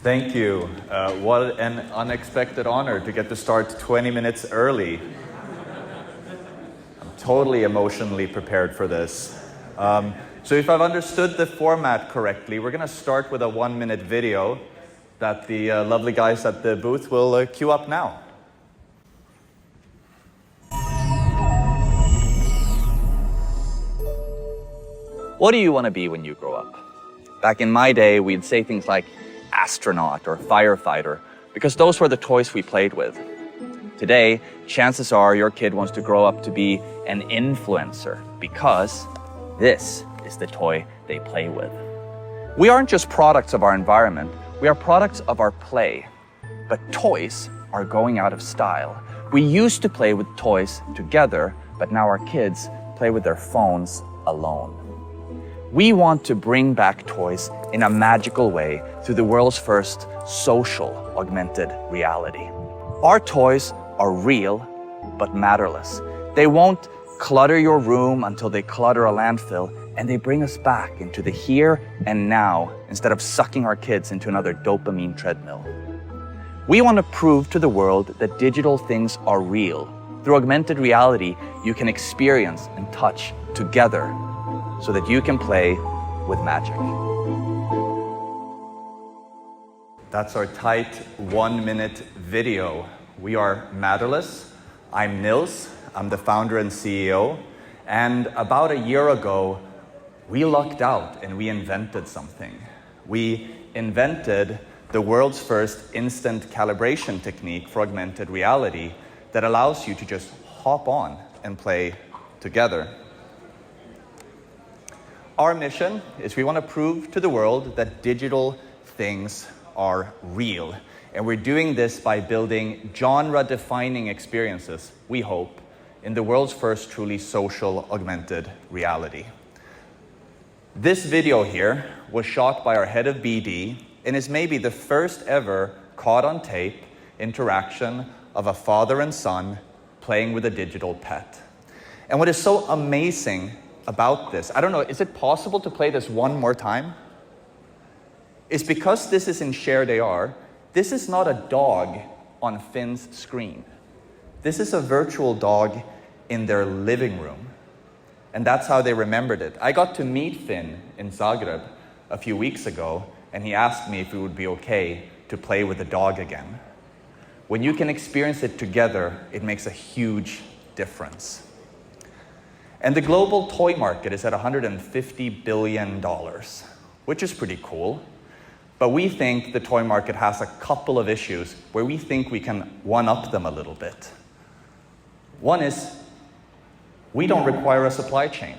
Thank you. What an unexpected honor to get to start 20 minutes early. I'm totally emotionally prepared for this. So if I've understood the format correctly, we're going to start with a 1-minute video that the lovely guys at the booth will queue up now. What do you want to be when you grow up? Back in my day, we'd say things like astronaut or firefighter, because those were the toys we played with. Today, chances are your kid wants to grow up to be an influencer, because this is the toy they play with. We aren't just products of our environment, we are products of our play. But toys are going out of style. We used to play with toys together, but now our kids play with their phones alone. We want to bring back toys in a magical way through the world's first social augmented reality. Our toys are real, but matterless. They won't clutter your room until they clutter a landfill, and they bring us back into the here and now instead of sucking our kids into another dopamine treadmill. We want to prove to the world that digital things are real. Through augmented reality, you can experience and touch together so that you can play with magic. That's our tight 1-minute video. We are Matterless. I'm Nils. I'm the founder and CEO. And about a year ago, we lucked out and we invented something. We invented the world's first instant calibration technique for augmented reality that allows you to just hop on and play together. Our mission is we want to prove to the world that digital things are real. And we're doing this by building genre-defining experiences, we hope, in the world's first truly social augmented reality. This video here was shot by our head of BD and is maybe the first ever caught on tape interaction of a father and son playing with a digital pet. And what is so amazing about this, I don't know, is it possible to play this one more time? It's because this is in shared AR, this is not a dog on Finn's screen. This is a virtual dog in their living room. And that's how they remembered it. I got to meet Finn in Zagreb a few weeks ago, and he asked me if it would be okay to play with the dog again. When you can experience it together, it makes a huge difference. And the global toy market is at $150 billion, which is pretty cool. But we think the toy market has a couple of issues where we think we can one-up them a little bit. One is, we don't require a supply chain.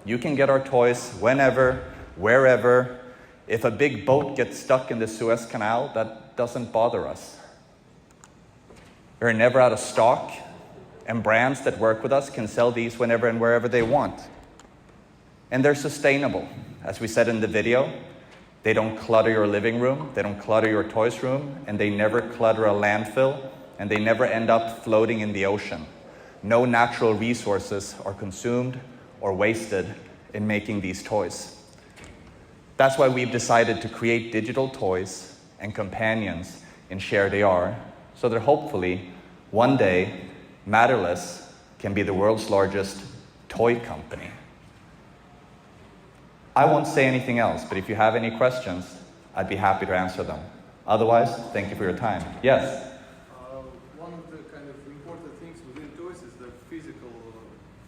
You can get our toys whenever, wherever. If a big boat gets stuck in the Suez Canal, that doesn't bother us. We're never out of stock. And brands that work with us can sell these whenever and wherever they want. And they're sustainable. As we said in the video, they don't clutter your living room, they don't clutter your toys room, and they never clutter a landfill, and they never end up floating in the ocean. No natural resources are consumed or wasted in making these toys. That's why we've decided to create digital toys and companions in shared AR, so that hopefully, one day, Matterless can be the world's largest toy company. I won't say anything else, but if you have any questions, I'd be happy to answer them. Otherwise, thank you for your time. Yes? One of the kind of important things within toys is the physical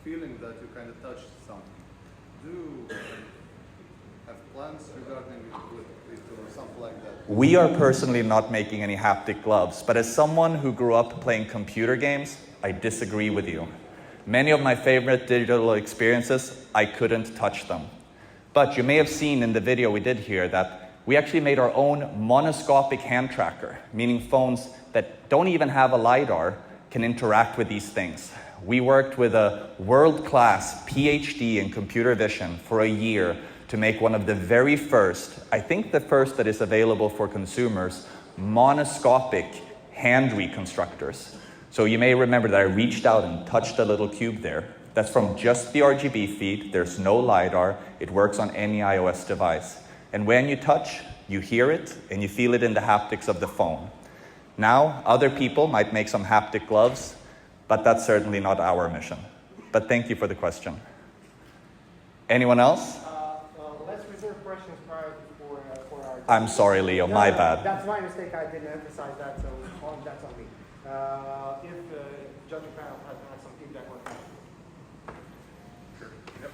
feeling that you kind of touch something. Do you have plans regarding it or something like that? We are personally not making any haptic gloves, but as someone who grew up playing computer games, I disagree with you. Many of my favorite digital experiences, I couldn't touch them. But you may have seen in the video we did here that we actually made our own monoscopic hand tracker, meaning phones that don't even have a LiDAR can interact with these things. We worked with a world-class PhD in computer vision for a year to make one of the very first, I think the first that is available for consumers, monoscopic hand reconstructors. So you may remember that I reached out and touched a little cube there. That's from just the RGB feed. There's no LiDAR. It works on any iOS device. And when you touch, You hear it, and you feel it in the haptics of the phone. Now, other people might make some haptic gloves, but that's certainly not our mission. But thank you for the question. Anyone else? Let's reserve questions prior for our... I'm sorry, Leo, my bad. That's my mistake. I didn't emphasize that, so that's on me. If the judging panel has some feedback on that. Sure. Yep.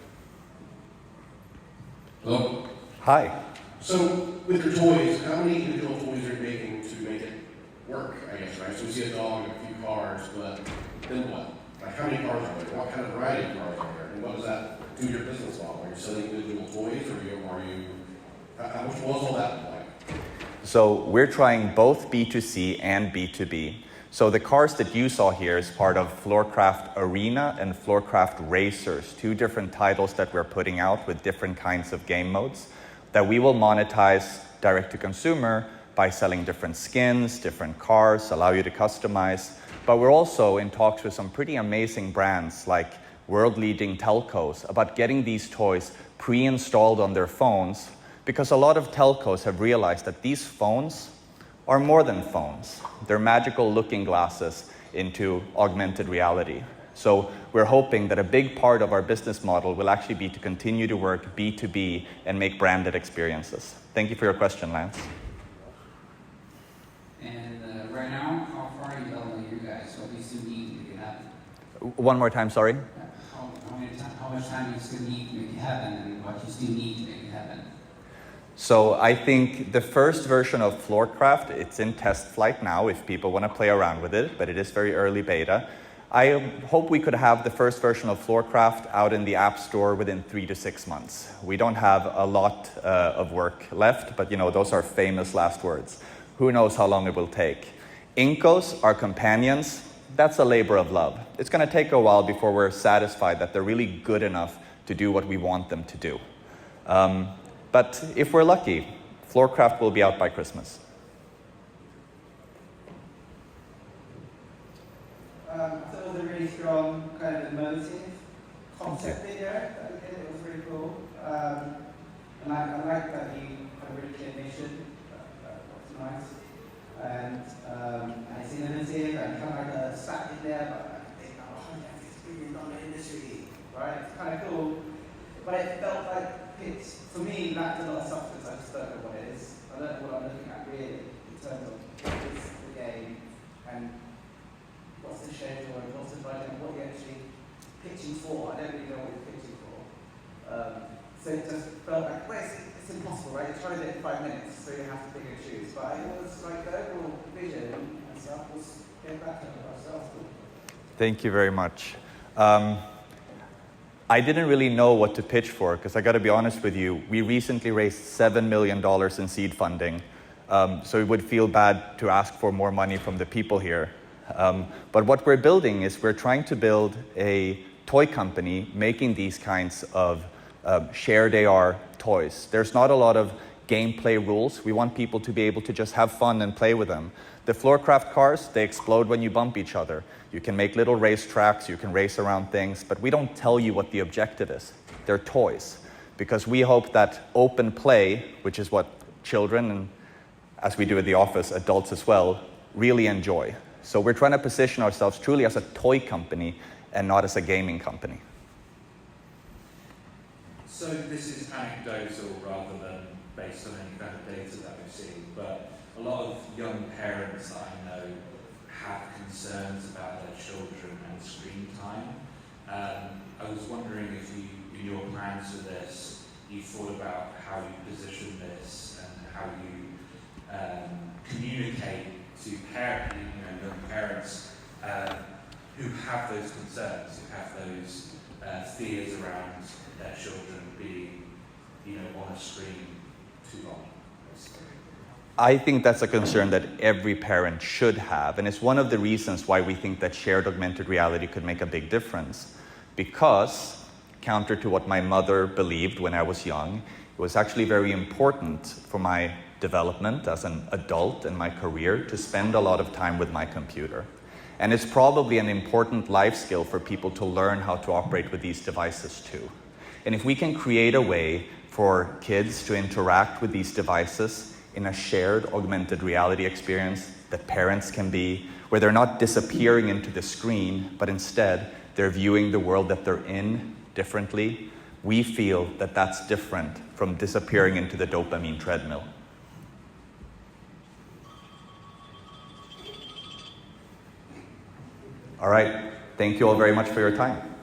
Hello? Hi. So, with your toys, how many individual toys are you making to make it work, I guess, right? So we see a dog and a few cars, but then what? Like, how many cars are there? What kind of variety of cars are there? And what does that do to your business model? Are you selling individual toys, or how much was all that like? So we're trying both B2C and B2B. So the cars that you saw here is part of Floorcraft Arena and Floorcraft Racers, two different titles that we're putting out with different kinds of game modes that we will monetize direct to consumer by selling different skins, different cars, allow you to customize. But we're also in talks with some pretty amazing brands like world-leading telcos about getting these toys pre-installed on their phones, because a lot of telcos have realized that these phones are more than phones. They're magical looking glasses into augmented reality. So we're hoping that a big part of our business model will actually be to continue to work B2B and make branded experiences. Thank you for your question, Lance. And right now, how far are you developing you guys? What do you still need to make it happen? One more time, sorry. How much time do you still need to make it happen, and what you still need to make it happen? So I think the first version of Floorcraft, it's in test flight now if people want to play around with it, but it is very early beta. I hope we could have the first version of Floorcraft out in the App Store within 3 to 6 months. We don't have a lot of work left, but those are famous last words. Who knows how long it will take. Incos, our companions, that's a labor of love. It's going to take a while before we're satisfied that they're really good enough to do what we want them to do. But if we're lucky, Floorcraft will be out by Christmas. So it was a really strong kind of immersive concept video that we did. It was really cool. And I like that you had a really clear mission. That was nice. And it's innovative and kind of like a stat in there, but I think $150 billion industry, right? It's kind of cool. But it felt like it, for me, lacked a lot of substance. I just don't know what it is. I don't know what I'm looking at really in terms of what is the game and what's the schedule and what's the budget and what you're actually pitching for. I don't really know what you're pitching for. So it just felt like, well, it's impossible, right? You're trying to do it in 5 minutes, so you have to pick and choose. But it was like the overall vision and stuff was getting back to ourselves. Thank you very much. I didn't really know what to pitch for, because I got to be honest with you, we recently raised $7 million in seed funding, so it would feel bad to ask for more money from the people here. But what we're building is we're trying to build a toy company making these kinds of shared AR toys. There's not a lot of gameplay rules. We want people to be able to just have fun and play with them. The Floorcraft cars, they explode when you bump each other. You can make little race tracks, you can race around things, but we don't tell you what the objective is. They're toys. Because we hope that open play, which is what children, and as we do at the office, adults as well, really enjoy. So we're trying to position ourselves truly as a toy company and not as a gaming company. So this is anecdotal rather than based on any kind of data that we've seen, but a lot of young parents that I know have concerns about their children and screen time. I was wondering if you, in your plans for this, you thought about how you position this and how you communicate to young parents who have those concerns, who have those fears around their children being, on a screen too long. I think that's a concern that every parent should have, and it's one of the reasons why we think that shared augmented reality could make a big difference. Because, counter to what my mother believed when I was young, it was actually very important for my development as an adult and my career to spend a lot of time with my computer. And it's probably an important life skill for people to learn how to operate with these devices too. And if we can create a way for kids to interact with these devices in a shared augmented reality experience that parents can be, where they're not disappearing into the screen, but instead they're viewing the world that they're in differently, we feel that that's different from disappearing into the dopamine treadmill. All right, thank you all very much for your time.